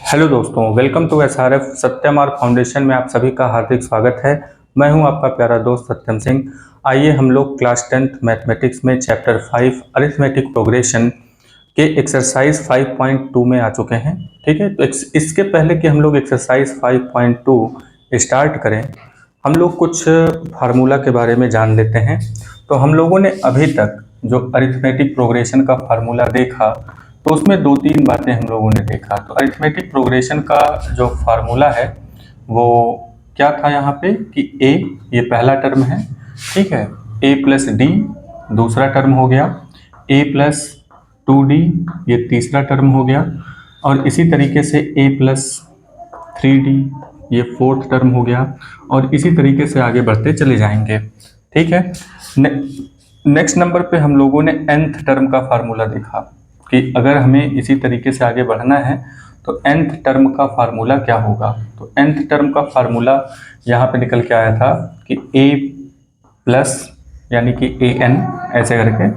Hello दोस्तों, welcome to SRF Satyam R foundation में आप सभी का हार्दिक स्वागत है। मैं हूं आपका प्यारा दोस्त सत्यम सिंह। आइए हम लोग क्लास 10th मैथमेटिक्स में चैप्टर 5 अरिथमेटिक प्रोग्रेशन के एक्सरसाइज 5.2 में आ चुके हैं। ठीक है, तो इसके पहले कि हम लोग एक्सरसाइज 5.2 स्टार्ट करें, हम लोग कुछ फार्मूला के बारे में जान लेते हैं। तो हम लोगों ने अभी तक जो अरिथमेटिक प्रोग्रेशन का फार्मूला देखा, तो उसमें दो तीन बातें हम लोगों ने देखा। तो अरिथमेटिक प्रोग्रेशन का जो फार्मूला है वो क्या था यहाँ पे कि ए ये पहला टर्म है, ठीक है, ए प्लस डी दूसरा टर्म हो गया, ए प्लस 2d ये तीसरा टर्म हो गया, और इसी तरीके से ए प्लस 3d ये फोर्थ टर्म हो गया, और इसी तरीके से आगे बढ़ते चले जाएंगे। ठीक है, नेक्स्ट नंबर पे हम लोगों ने nth टर्म का फार्मूला देखा कि अगर हमें इसी तरीके से आगे बढ़ना है तो nth टर्म का फार्मूला क्या होगा। तो nth टर्म का फार्मूला यहाँ पे निकल के आया था कि a प्लस यानी कि an ऐसे करके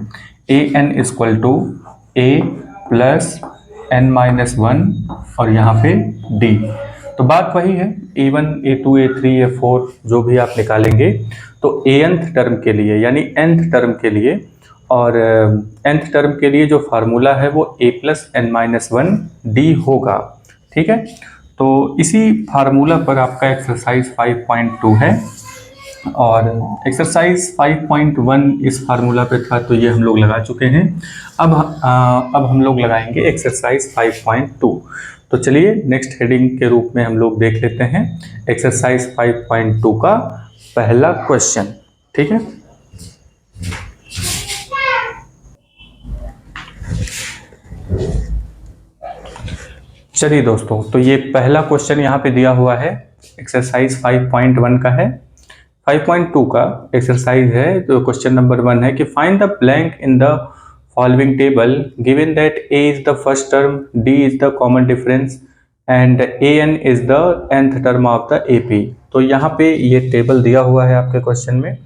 an equal to a plus n minus 1 और यहाँ पे d। तो बात वही है, a1 a2 a3 a4 जो भी आप निकालेंगे तो anth टर्म के लिए यानी nth टर्म के लिए और nth टर्म के लिए जो फार्मूला है वो a plus n minus 1 d होगा। ठीक है, तो इसी फार्मूला पर आपका एक्सरसाइज 5.2 है, और एक्सरसाइज 5.1 इस फार्मूला पे था तो ये हम लोग लगा चुके हैं। अब हम लोग लगाएंगे एक्सरसाइज 5.2। तो चलिए नेक्स्ट हेडिंग के रूप में हम लोग देख लेते हैं एक्सरसाइज 5.2 का पहला क्वेश्चन। ठीक है, चलिए दोस्तों, तो ये पहला क्वेश्चन यहाँ पे दिया हुआ है, एक्सरसाइज 5.1 का है। 5.2 का एक्सरसाइज है, तो क्वेश्चन नंबर 1 है कि find the blank in the following table given that a is the first term, d is the common difference and an is the nth term of the ap। तो यहाँ पे ये table दिया हुआ है आपके क्वेश्चन में।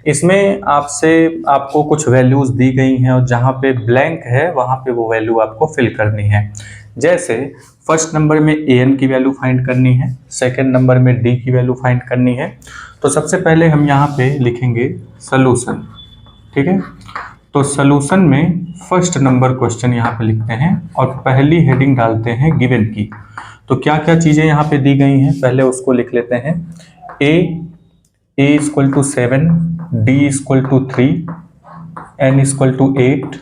इसमें आपको कुछ वैल्यूज दी गई हैं और जहाँ पे ब्लैंक है वहाँ पे वो वैल्यू आपको फिल करनी है। जैसे फर्स्ट नंबर में an की वैल्यू फाइंड करनी है, सेकंड नंबर में d की वैल्यू फाइंड करनी है। तो सबसे पहले हम यहाँ पे लिखेंगे सॉल्यूशन। ठीक है, तो सॉल्यूशन में फर्स्ट नंबर क्वेश्चन यहाँ पे लिखते हैं और पहली हेडिंग डालते हैं गिवन की। तो क्या क्या चीज़ें यहाँ पे दी गई हैं पहले उसको लिख लेते हैं। a equal to 7, d equal to 3, n equal to 8।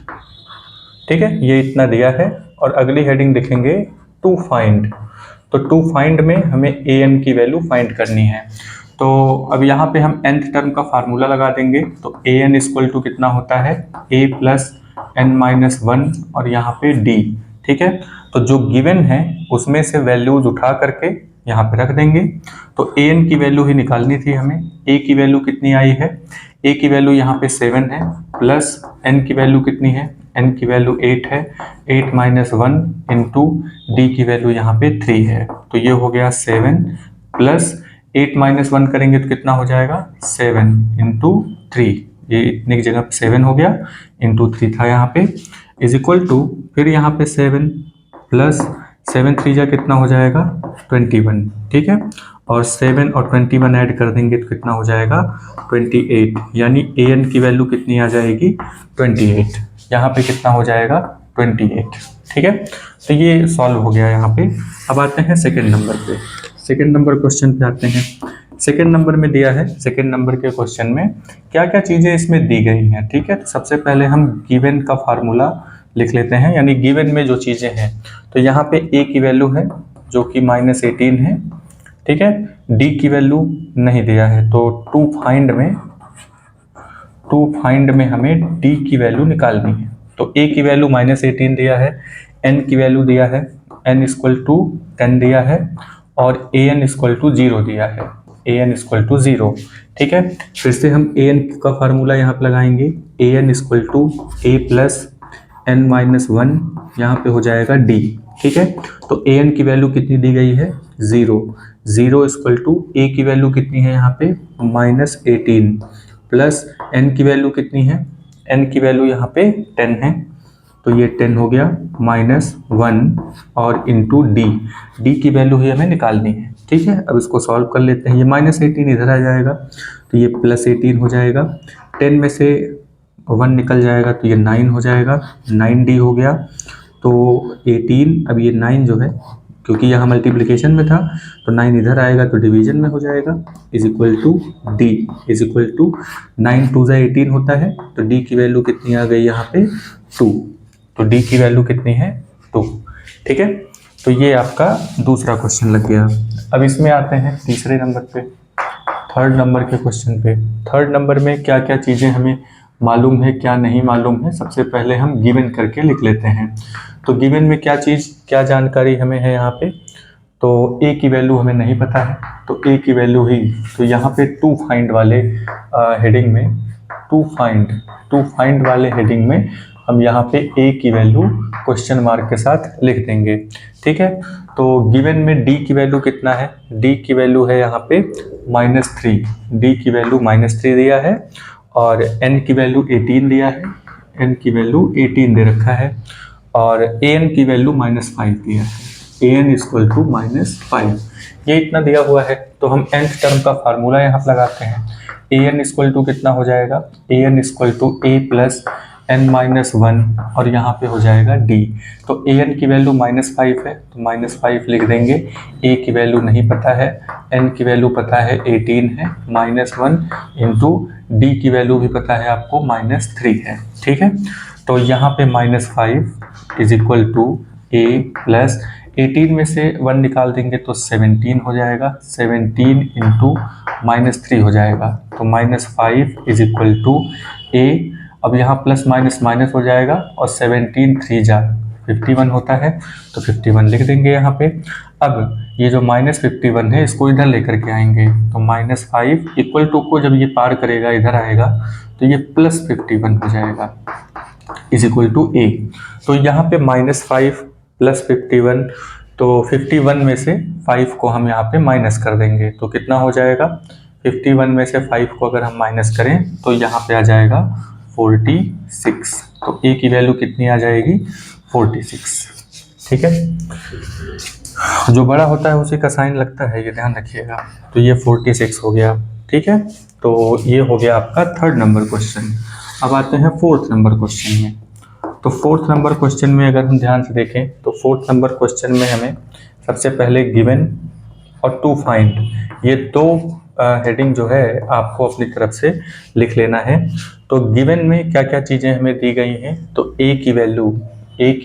ठीक है, ये इतना दिया है। और अगली हेडिंग लिखेंगे टू फाइंड। तो टू फाइंड में हमें an की वैल्यू फाइंड करनी है। तो अब यहाँ पे हम nth टर्म का फार्मूला लगा देंगे। तो an इक्वल टू कितना होता है, a प्लस n माइनस 1 और यहाँ पे d। ठीक है, तो जो गिवन है उसमें से वैल्यूज उठा करके यहाँ पे रख देंगे। तो an की वैल्यू ही निकालनी थी हमें। a की वैल्यू कितनी आई है, a की वैल्यू यहाँ पे 7 है, प्लस n की वैल्यू कितनी है, n की वैल्यू 8 है, 8 माइनस 1 इंटू डी की वैल्यू यहाँ पे 3 है। तो ये हो गया 7 प्लस 8 माइनस 1 करेंगे तो कितना हो जाएगा 7 इंटू 3, ये इतने की जगह 7 हो गया, इंटू 3 था यहाँ पे, इज इक्वल टू फिर यहाँ पे 7 प्लस 7 3 जा कितना हो जाएगा 21। ठीक है, और 7 और 21 ऐड कर देंगे तो कितना हो जाएगा 28, यानी an की वैल्यू कितनी आ जाएगी 28। यहाँ पे कितना हो जाएगा 28। ठीक है, तो ये सॉल्व हो गया यहाँ पे। अब आते हैं सेकंड नंबर पे। सेकंड नंबर क्वेश्चन पे आते हैं। सेकंड नंबर में दिया है, सेकंड नंबर के क्वेश्चन में क्या क्या चीज़ें इसमें दी गई हैं। ठीक है, तो सबसे पहले हम गिवन का फार्मूला लिख लेते हैं, यानी गिवन में जो चीज़ें हैं। तो यहाँ पे a की वैल्यू है जो कि -18 है। ठीक है, d की वैल्यू नहीं दिया है, तो टू फाइंड में हमें d की वैल्यू निकालनी है। तो a की वैल्यू -18 दिया है, n की वैल्यू दिया है, n इक्वल टू 10 दिया है, और an इक्वल टू 0 दिया है, an इक्वल टू 0। ठीक है, फिर से हम an का फार्मूला यहाँ पे लगाएंगे, an equal to a plus n minus 1, यहाँ पे हो जाएगा d। ठीक है, तो an की वैल्यू कितनी दी गई है 0, 0 इक्वल टू a की वैल्यू कितनी है यहाँ पे -18, प्लस n की वैल्यू कितनी है, n की वैल्यू यहाँ पे 10 है, तो ये 10 हो गया -1 और इंटू डी की वैल्यू ही हमें निकालनी है। ठीक है, अब इसको सॉल्व कर लेते हैं। ये -18 इधर आ जाएगा तो ये +18 हो जाएगा। 10 में से 1 निकल जाएगा तो ये 9 हो जाएगा, 9D हो गया। तो 18, अब ये 9 जो है क्योंकि यहाँ मल्टीप्लिकेशन में था तो 9 इधर आएगा तो डिवीजन में हो जाएगा, is equal to D is equal to 9 2 18 होता है। तो डी की वैल्यू कितनी आ गई यहाँ पे 2। तो डी की वैल्यू कितनी है 2। ठीक है, तो ये आपका दूसरा क्वेश्चन लग गया। अब इसमें आते हैं तीसरे नंबर पे, थर्ड नंबर के क्वेश्चन पे। थर्ड नंबर में क्या क्या चीज़ें हमें मालूम है क्या नहीं मालूम है, सबसे पहले हम गिवन करके लिख लेते हैं। तो गिवन में क्या जानकारी हमें है यहाँ पे, तो ए की वैल्यू हमें नहीं पता है तो ए की वैल्यू ही, तो यहाँ पे टू फाइंड वाले हेडिंग में टू फाइंड वाले हेडिंग में हम यहाँ पे ए की वैल्यू क्वेश्चन मार्क के साथ लिख देंगे। ठीक है, तो गिवन में डी की वैल्यू कितना है, डी की वैल्यू है यहाँ पे -3, डी की वैल्यू -3 दिया है और एन की वैल्यू 18 दिया है, एन की वैल्यू 18 दे रखा है और ए एन की वैल्यू -5 दिया है, ए एन इक्वल टू -5। ये इतना दिया हुआ है तो हम nth टर्म का फार्मूला यहाँ पर लगाते हैं। ए एन इक्वल टू कितना हो जाएगा, a n equal to a plus n-1 और यहाँ पे हो जाएगा d। तो ए एन की वैल्यू -5 है तो -5 लिख देंगे, a की वैल्यू नहीं पता है, n की वैल्यू पता है 18 है, -1 इंटू डी की वैल्यू भी पता है आपको -3 है। ठीक है, तो यहाँ पे -5 is equal to a plus 18 में से 1 निकाल देंगे तो 17 हो जाएगा, 17 इंटू -3 हो जाएगा तो -5 इज इक्वल टू a। अब यहाँ प्लस माइनस माइनस हो जाएगा और 17 3 जा 51 होता है तो 51 लिख देंगे यहाँ पे। अब ये जो -51 है इसको इधर लेकर के आएंगे तो -5 इक्वल टू को जब ये पार करेगा इधर आएगा तो ये +51 हो जाएगा इज इक्वल टू ए। तो यहाँ पे -5 + 51, तो 51 में से 5 को हम यहाँ पे माइनस कर देंगे तो कितना हो जाएगा, 51 में से 5 को अगर हम माइनस करें तो यहाँ पे आ जाएगा 46। तो ए की वैल्यू कितनी आ जाएगी 46। ठीक है, जो बड़ा होता है उसी का साइन लगता है, ये ध्यान रखिएगा। तो ये 46 हो गया। ठीक है, तो ये हो गया आपका थर्ड नंबर क्वेश्चन। अब आते हैं फोर्थ नंबर क्वेश्चन में। तो फोर्थ नंबर क्वेश्चन में अगर हम ध्यान से देखें तो फोर्थ नंबर क्वेश्चन में हमें सबसे पहले गिवन और टू फाइंड, ये दो हेडिंग जो है आपको अपनी तरफ से लिख लेना है। तो गिवन में क्या क्या चीज़ें हमें दी गई हैं, तो ए की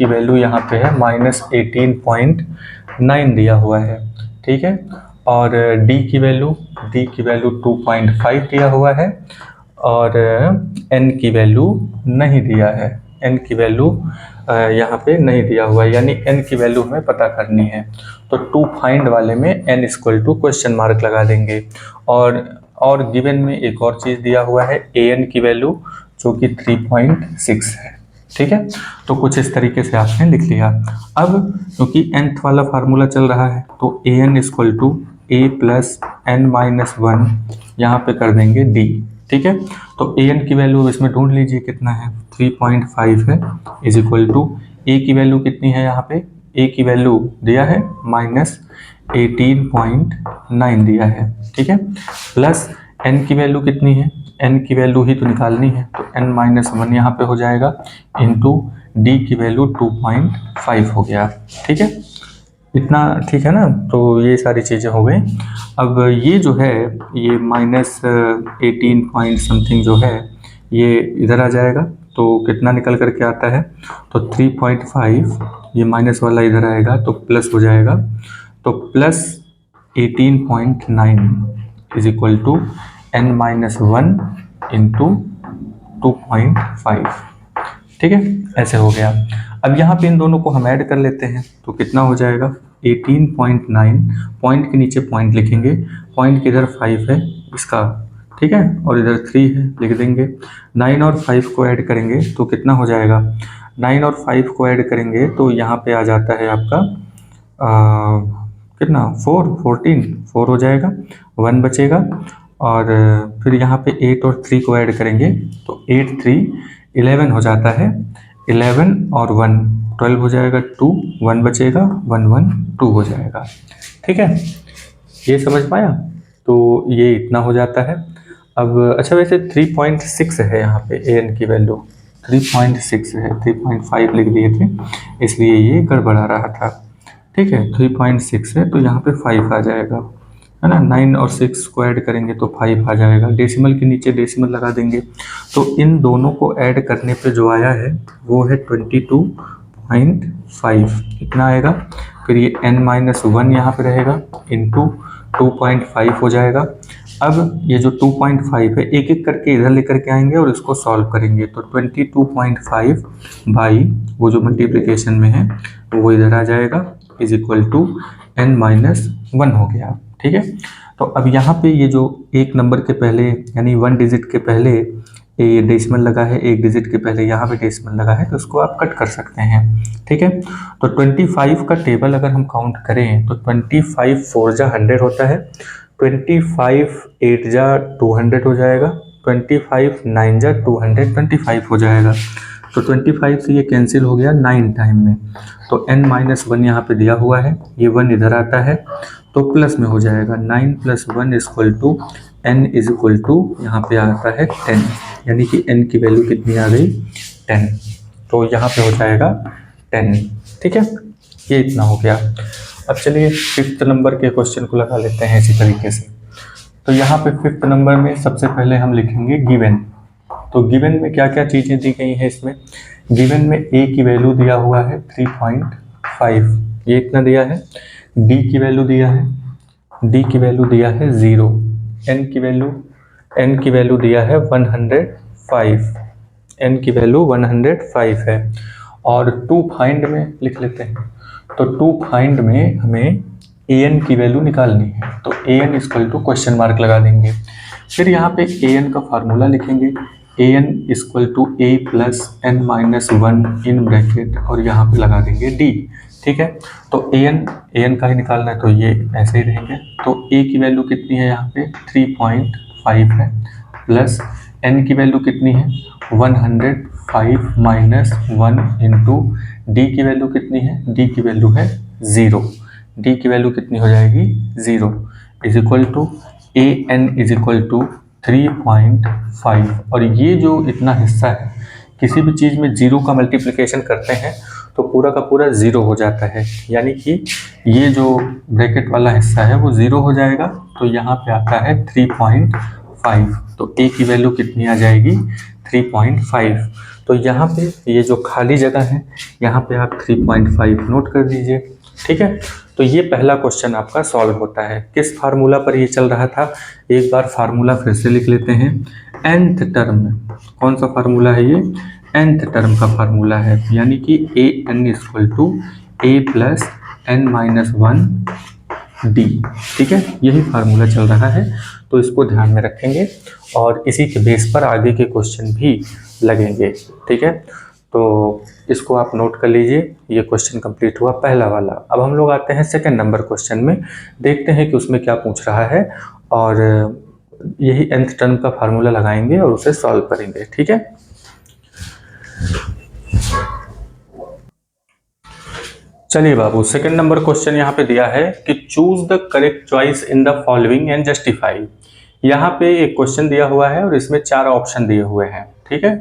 वैल्यू यहाँ पे है -18.9 दिया हुआ है। ठीक है, और डी की वैल्यू 2.5 दिया हुआ है और एन की वैल्यू नहीं दिया है, एन की वैल्यू यहाँ पे नहीं दिया हुआ है, यानी एन की वैल्यू हमें पता करनी है। तो टू फाइंड वाले में N equal to question mark लगा देंगे। और गिवन में एक और चीज़ दिया हुआ है ए एन की वैल्यू जो कि 3.6 है। ठीक है, तो कुछ इस तरीके से आपने लिख लिया। अब क्योंकि nth वाला फार्मूला चल रहा है तो a n equal to a plus n-1 यहाँ पे कर देंगे डी। ठीक है, तो ए एन की वैल्यू इसमें ढूंढ लीजिए कितना है, 3.5 है इज इक्वल टू ए की वैल्यू कितनी है, यहाँ पे ए की वैल्यू दिया है -18.9 दिया है। ठीक है, प्लस एन की वैल्यू कितनी है, एन की वैल्यू ही तो निकालनी है तो n-1 यहाँ पे हो जाएगा इंटू डी की वैल्यू 2.5 हो गया। ठीक है, इतना ठीक है ना, तो ये सारी चीज़ें हो गई। अब ये जो है ये -18 पॉइंट समथिंग जो है ये इधर आ जाएगा तो कितना निकल करके आता है, तो 3.5, ये माइनस वाला इधर आएगा तो प्लस हो जाएगा, तो plus 18.9 is equal to n-1 into 2.5। ठीक है, ऐसे हो गया। अब यहाँ पे इन दोनों को हम ऐड कर लेते हैं तो कितना हो जाएगा 18.9, पॉइंट के नीचे पॉइंट लिखेंगे, पॉइंट के इधर 5 है इसका, ठीक है, और इधर 3 है लिख देंगे। 9 और 5 को ऐड करेंगे तो कितना हो जाएगा, 9 और 5 को ऐड करेंगे तो यहाँ पे आ जाता है आपका कितना 4 हो जाएगा, 1 बचेगा। और फिर यहाँ पे 8 और 3 को ऐड करेंगे तो 8 3 11 हो जाता है, 11 और 1 12 हो जाएगा, 2 1 बचेगा, 1 1 2 हो जाएगा। ठीक है, ये समझ पाया? तो ये इतना हो जाता है। अब अच्छा, वैसे 3.6 है यहाँ पे an की वैल्यू 3.6 है, 3.5 लिख दिए थे इसलिए ये गड़बड़ा रहा था। ठीक है, 3.6 है तो यहाँ पे 5 आ जाएगा, है ना। 9 और 6 को ऐड करेंगे तो 5 आ जाएगा, डेसिमल के नीचे डेसिमल लगा देंगे। तो इन दोनों को ऐड करने पे जो आया है वो है 22.5, इतना आएगा। फिर ये n-1 यहाँ पे रहेगा इंटू 2.5 हो जाएगा। अब ये जो 2.5 है एक एक करके इधर लेकर के आएंगे और इसको सॉल्व करेंगे, तो 22.5 बाई वो जो मल्टीप्लिकेशन में है वो इधर आ जाएगा, इज इक्वल टू n-1 हो गया। ठीक है, तो अब यहाँ पे ये जो एक नंबर के पहले यानी 1 डिजिट के पहले ये डेसिमल लगा है, एक डिजिट के पहले यहाँ पे डेसिमल लगा है, तो इसको आप कट कर सकते हैं। ठीक है, तो 25 का टेबल अगर हम काउंट करें तो 25 4 जा 100 होता है, 25 8 जा 200 हो जाएगा, 25 9 जा 225 हो जाएगा। तो 25 से ये कैंसिल हो गया 9 टाइम में, तो n-1 यहाँ पे दिया हुआ है, ये 1 इधर आता है तो प्लस में हो जाएगा, 9 + 1 equal to n is equal to यहाँ पे आता है 10, यानी कि n की वैल्यू कितनी आ गई 10, तो यहाँ पे हो जाएगा 10। ठीक है, ये इतना हो गया। अब चलिए 5th नंबर के क्वेश्चन को लगा लेते हैं इसी तरीके से। तो यहाँ पे 5th नंबर में सबसे पहले हम लिखेंगे गिवन। तो गिवन में क्या क्या चीज़ें दी गई हैं इसमें, गिवन में a की वैल्यू दिया हुआ है 3.5, ये इतना दिया है, d की वैल्यू दिया है, d की वैल्यू दिया है 0, n की वैल्यू दिया है 105, n की वैल्यू 105 है। और टू फाइंड में लिख लेते हैं, तो टू फाइंड में हमें an की वैल्यू निकालनी है, तो an equal to question mark लगा देंगे। फिर यहाँ पे an का फार्मूला लिखेंगे, an equal to a plus n-1 in bracket और यहाँ पे लगा देंगे d। ठीक है, तो an का ही निकालना है तो ये ऐसे ही रहेंगे। तो a की वैल्यू कितनी है यहाँ पे 3.5 है, प्लस n की वैल्यू कितनी है 105 माइनस 1 इंटू डी की वैल्यू कितनी है, d की वैल्यू है 0, d की वैल्यू कितनी हो जाएगी 0, is equal to an is equal to 3.5। और ये जो इतना हिस्सा है, किसी भी चीज़ में 0 का मल्टीप्लिकेशन करते हैं तो पूरा का पूरा 0 हो जाता है, यानी कि ये जो ब्रैकेट वाला हिस्सा है वो 0 हो जाएगा। तो यहाँ पे आता है 3.5, तो a की वैल्यू कितनी आ जाएगी 3.5। तो यहाँ पे ये जो खाली जगह है यहाँ पे आप 3.5 नोट कर दीजिए। ठीक है, तो ये पहला क्वेश्चन आपका सॉल्व होता है। किस फार्मूला पर ये चल रहा था, एक बार फार्मूला फिर से लिख लेते हैं। nth टर्म, कौन सा फार्मूला है ये, nth टर्म का फार्मूला है, यानी कि an equal to a plus n-1 d। ठीक है, यही फार्मूला चल रहा है, तो इसको ध्यान में रखेंगे और इसी के बेस पर आगे के क्वेश्चन भी लगेंगे। ठीक है, तो इसको आप नोट कर लीजिए। ये क्वेश्चन कंप्लीट हुआ पहला वाला। अब हम लोग आते हैं सेकंड नंबर क्वेश्चन में, देखते हैं कि उसमें क्या पूछ रहा है और यही nth टर्म का फार्मूला लगाएंगे और उसे सॉल्व करेंगे। ठीक है, चलिए बाबू, सेकंड नंबर क्वेश्चन यहाँ पे दिया है कि choose the correct choice in the following and justify. यहाँ पे एक क्वेश्चन दिया हुआ है और इसमें 4 ऑप्शन दिए हुए हैं। ठीक है,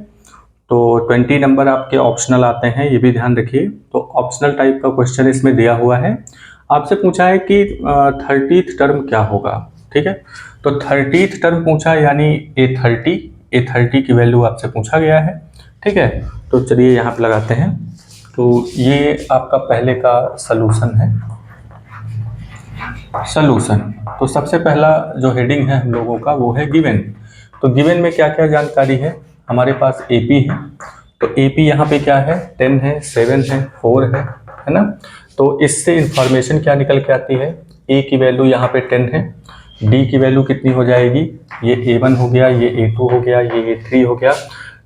तो 20 नंबर आपके ऑप्शनल आते हैं, ये भी ध्यान रखिए। तो ऑप्शनल टाइप का क्वेश्चन इसमें दिया हुआ है। आपसे पूछा है कि 30th टर्म क्या होगा। ठीक है, तो 30th टर्म पूछा, यानी A30 की वैल्यू आपसे पूछा गया है। ठीक है, तो चलिए यहाँ पे लगाते हैं। तो ये आपका पहले का सलूशन है, सलूशन। तो सबसे पहला जो हेडिंग है हम लोगों का वो है गिवन। तो गिवन में क्या क्या जानकारी है, हमारे पास AP है, तो AP यहाँ पे क्या है 10 है, 7 है, 4 है ना। तो इससे इंफॉर्मेशन क्या निकल के आती है, A की वैल्यू यहाँ पे 10 है, D की वैल्यू कितनी हो जाएगी, ये A1 हो गया, ये A2 हो गया, ये A3 हो गया,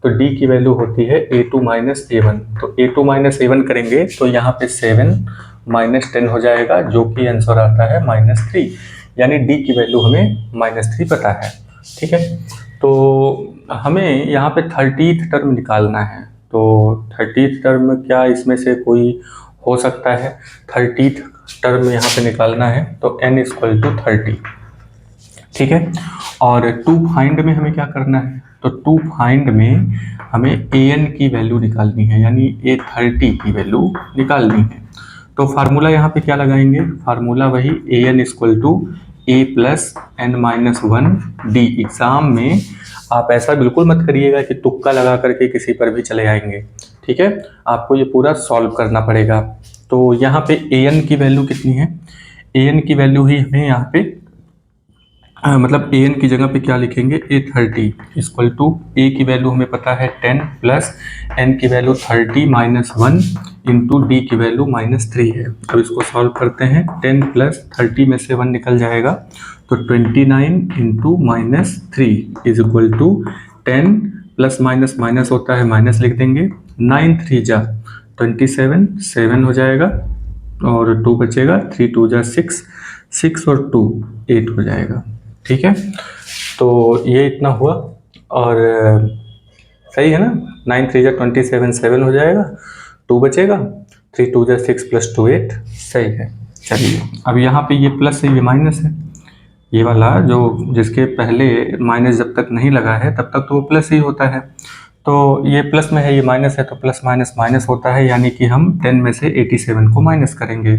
तो D की वैल्यू होती है A2 माइनस A1। तो A2 माइनस A1 करेंगे तो यहाँ पे 7 माइनस 10 हो जाएगा, जो कि आंसर आता है -3, यानी D की वैल्यू हमें -3 पता है। ठीक है, तो हमें यहाँ पे 30th टर्म निकालना है। तो 30th टर्म क्या इसमें से कोई हो सकता है? 30th टर्म यहाँ पे निकालना है तो n = 30, ठीक है। और टू फाइंड में हमें क्या करना है? तो टू फाइंड में हमें an की वैल्यू निकालनी है, यानी A30 की वैल्यू निकालनी है। तो फार्मूला यहाँ पे क्या लगाएंगे? फार्मूला वही an = a + n-1 d। Exam में आप ऐसा बिल्कुल मत करिएगा कि तुक्का लगा करके किसी पर भी चले आएंगे, ठीक है। आपको ये पूरा सॉल्व करना पड़ेगा। तो यहाँ पे an की वैल्यू कितनी है? an की वैल्यू ही हमें यहाँ पे मतलब an की जगह पे क्या लिखेंगे? A30 = a की वैल्यू हमें पता है 10 प्लस n की वैल्यू 30 - 1 इंटू d की वैल्यू -3 है। अब इसको सॉल्व करते हैं। 10 प्लस 30 में से 1 निकल जाएगा तो 29 इंटू -3 = 10 प्लस माइनस माइनस होता है, माइनस लिख देंगे। 9 3 जा 27, 7 हो जाएगा और 2 बचेगा। 3 2 जा 6, 6 और 2 8 हो जाएगा, ठीक है। तो ये इतना हुआ और सही है ना। 9 3 जा 27, 7 हो जाएगा, 2 बचेगा। 3 2 जा 6 + 2 8, सही है। चलिए अब यहाँ पे ये प्लस है, ये माइनस है। ये वाला जो जिसके पहले माइनस जब तक नहीं लगा है तब तक तो वो प्लस ही होता है। तो ये प्लस में है, ये माइनस है, तो प्लस माइनस माइनस होता है, यानी कि हम 10 में से 87 को माइनस करेंगे।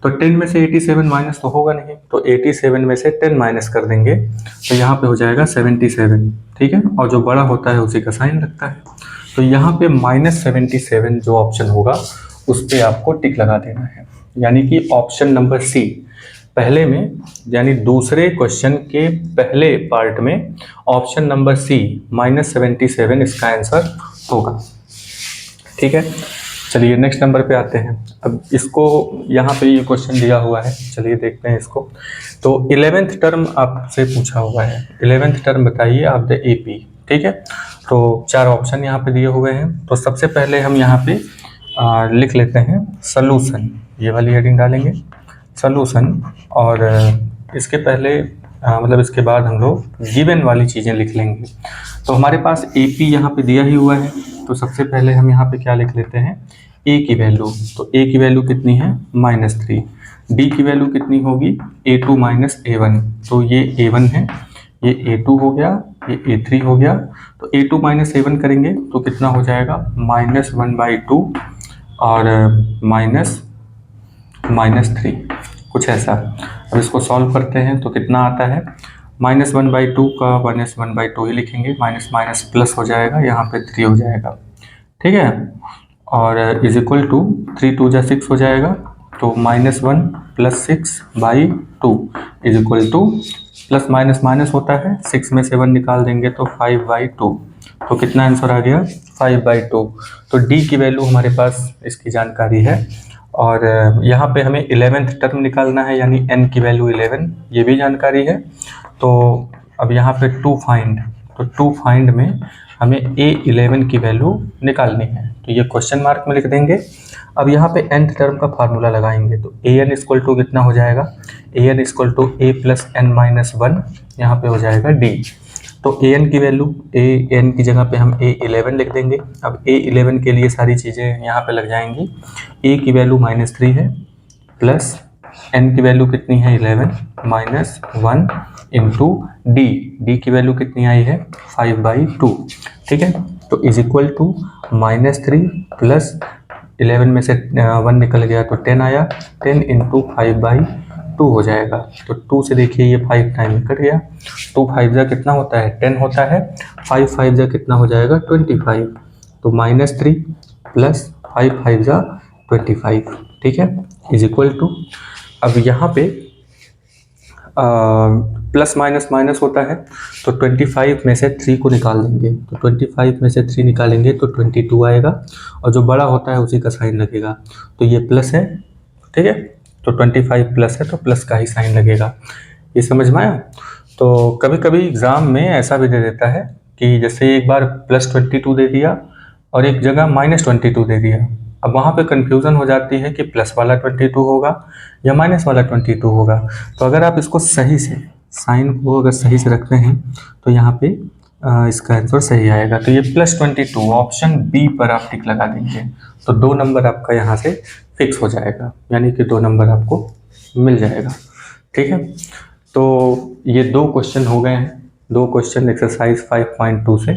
तो 10 में से 87 माइनस तो होगा नहीं, तो 87 में से 10 माइनस कर देंगे तो यहाँ पे हो जाएगा 77, ठीक है। और जो बड़ा होता है उसी का साइन लगता है। तो यहाँ पे -77 जो ऑप्शन होगा उस पर आपको टिक लगा देना है, यानी कि ऑप्शन नंबर सी पहले में, यानी दूसरे क्वेश्चन के पहले पार्ट में ऑप्शन नंबर सी -77 इसका आंसर होगा, ठीक है। चलिए नेक्स्ट नंबर पे आते हैं। अब इसको यहाँ पे ये क्वेश्चन दिया हुआ है, चलिए देखते हैं इसको। तो 11th टर्म आपसे पूछा हुआ है। 11th टर्म बताइए आप द AP, ठीक है। तो 4 ऑप्शन यहाँ पे दिए हुए हैं। तो सबसे पहले हम यहाँ पे लिख लेते हैं सॉल्यूशन, ये वाली हेडिंग डालेंगे सॉल्यूशन। और इसके पहले मतलब इसके बाद हम लोग गिवन वाली चीज़ें लिख लेंगे। तो हमारे पास AP यहाँ पे दिया ही हुआ है, तो सबसे पहले हम यहाँ पे क्या लिख लेते हैं? A की वैल्यू। तो A की वैल्यू कितनी है? -3। D की वैल्यू कितनी होगी? A2 - A1। तो ये A1 है, ये A2 हो गया, ये A3 हो गया। तो A2 - A1 करेंगे तो कितना हो जाएगा? -1/2 और -3, कुछ ऐसा। अब इसको सॉल्व करते हैं तो कितना आता है? -1/2 का -1/2 ही लिखेंगे, माइनस माइनस प्लस हो जाएगा, यहाँ पे 3 हो जाएगा, ठीक है। और = 3 2 जा 6 हो जाएगा, तो -1 + 6/2 प्लस माइनस माइनस होता है, 6 में से 1 निकाल देंगे तो 5/2। तो कितना आंसर आ गया? 5/2। तो डी की वैल्यू हमारे पास इसकी जानकारी है। और यहाँ पे हमें 11th टर्म निकालना है, यानी n की वैल्यू 11, ये भी जानकारी है। तो अब यहाँ पे टू फाइंड, तो टू फाइंड में हमें A11 की वैल्यू निकालनी है, तो ये क्वेश्चन मार्क में लिख देंगे। अब यहाँ पे nth टर्म का फार्मूला लगाएंगे, तो an = कितना हो जाएगा? an = a + n-1, यहाँ पे हो जाएगा d। तो an की वैल्यू, an की जगह पे हम A11 लिख देंगे। अब A11 के लिए सारी चीज़ें यहाँ पे लग जाएंगी। a की वैल्यू -3 है, प्लस n की वैल्यू कितनी है? 11 -1 इंटू d की वैल्यू कितनी आई है? 5/2, ठीक है। तो =-3 प्लस 11 में से 1 निकल गया तो 10 आया, 10 इंटू 5/2 हो जाएगा। तो 2 से देखिए ये 5 टाइम कट गया, 2 5 जा कितना होता है? 10 होता है, 5 5 जा कितना हो जाएगा? 25। तो -3 प्लस 5 5 जा 25, ठीक है, =। अब यहाँ पे प्लस माइनस माइनस होता है, तो 25 में से 3 को निकाल देंगे, तो 25 में से 3 निकालेंगे तो 22 आएगा, और जो बड़ा होता है उसी का साइन लगेगा। तो ये प्लस है, ठीक है, तो 25 प्लस है तो प्लस का ही साइन लगेगा। ये समझ में आया? तो कभी कभी एग्ज़ाम में ऐसा भी दे देता है कि जैसे एक बार +22 दे दिया और एक जगह -22 दे दिया। अब वहाँ पे कन्फ्यूज़न हो जाती है कि प्लस वाला 22 होगा या माइनस वाला 22 होगा। तो अगर आप इसको सही से, साइन को अगर सही से रखते हैं तो यहाँ पे इसका आंसर सही आएगा। तो ये +22 ऑप्शन बी पर आप टिक लगा देंगे तो 2 नंबर आपका यहाँ से फिक्स हो जाएगा, यानी कि 2 नंबर आपको मिल जाएगा। ठीक है, तो ये 2 क्वेश्चन हो गए हैं, 2 क्वेश्चन एक्सरसाइज 5.2 से।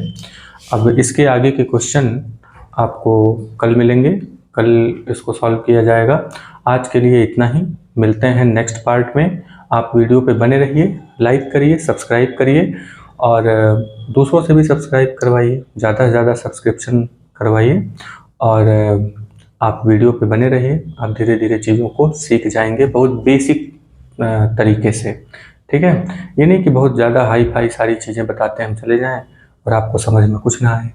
अब इसके आगे के क्वेश्चन आपको कल मिलेंगे, कल इसको सॉल्व किया जाएगा। आज के लिए इतना ही, मिलते हैं नेक्स्ट पार्ट में। आप वीडियो पे बने रहिए, लाइक करिए, सब्सक्राइब करिए और दूसरों से भी सब्सक्राइब करवाइए, ज़्यादा से ज़्यादा सब्सक्रिप्शन करवाइए और आप वीडियो पे बने रहिए। आप धीरे धीरे चीज़ों को सीख जाएंगे बहुत बेसिक तरीके से। ठीक है, ये नहीं कि बहुत ज़्यादा हाई फाई सारी चीज़ें बताते हैं हम चले जाएं और आपको समझ में कुछ ना आए,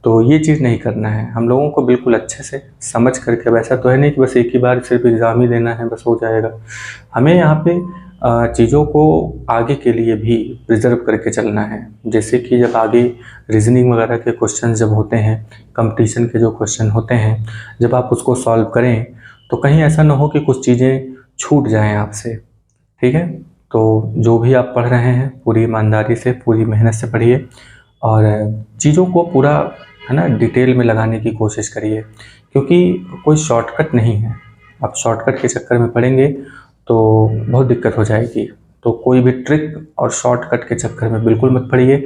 तो ये चीज़ नहीं करना है। हम लोगों को बिल्कुल अच्छे से समझ करके, वैसा तो है नहीं कि बस एक ही बार सिर्फ एग्ज़ाम ही देना है बस हो जाएगा। हमें यहाँ पे चीज़ों को आगे के लिए भी प्रिजर्व करके चलना है। जैसे कि जब आगे रीजनिंग वगैरह के क्वेश्चन जब होते हैं, कंपटीशन के जो क्वेश्चन होते हैं, जब आप उसको सॉल्व करें तो कहीं ऐसा ना हो कि कुछ चीज़ें छूट जाएं आपसे। ठीक है, तो जो भी आप पढ़ रहे हैं पूरी ईमानदारी से, पूरी मेहनत से पढ़िए और चीज़ों को पूरा है ना डिटेल में लगाने की कोशिश करिए, क्योंकि कोई शॉर्टकट नहीं है। आप शॉर्टकट के चक्कर में पढ़ेंगे तो बहुत दिक्कत हो जाएगी। तो कोई भी ट्रिक और शॉर्टकट के चक्कर में बिल्कुल मत पढ़िए,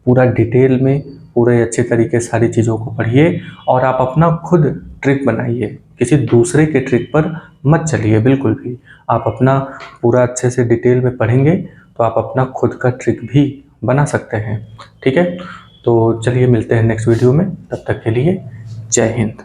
पूरा डिटेल में पूरे अच्छे तरीके से सारी चीज़ों को पढ़िए और आप अपना खुद ट्रिक बनाइए, किसी दूसरे के ट्रिक पर मत चलिए बिल्कुल भी। आप अपना पूरा अच्छे से डिटेल में पढ़ेंगे तो आप अपना खुद का ट्रिक भी बना सकते हैं। ठीक है, तो चलिए मिलते हैं नेक्स्ट वीडियो में, तब तक के लिए जय हिंद।